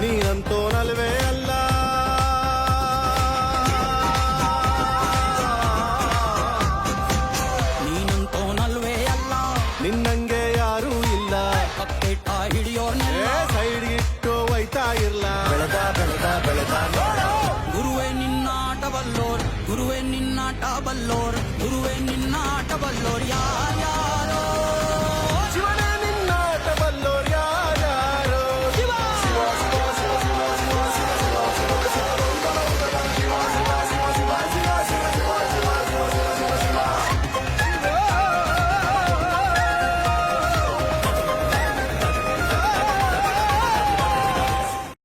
ನೀನಂತೋನಲ್ವೇ ಅಲ್ಲ. ನೀನಂತೋನಲ್ವೇ ಅಲ್ಲ, ನಿನ್ನಂಗೆ ಯಾರೂ ಇಲ್ಲ. ಕಪ್ಪೆಟ್ಟ ಹಿಡಿಯೋರ್ನೆಲ್ಲ ಸೈಡ್ಗಿಟ್ಟು ಒಯ್ತಾ ಇರ್ಲ. ಬೆಳೆದ ಬೆಳೆದ ಬೆಳೆದ ನೋಡು. ಗುರುವೇ ನಿನ್ನಾಟ ಬಲ್ಲೋರ್, ಗುರುವೇ ನಿನ್ನಾಟ ಬಲ್ಲೋರ್, ಗುರುವೇ ನಿನ್ನಾಟ ಬಲ್ಲೋರ್ ಯಾರ್ಯಾರೋ.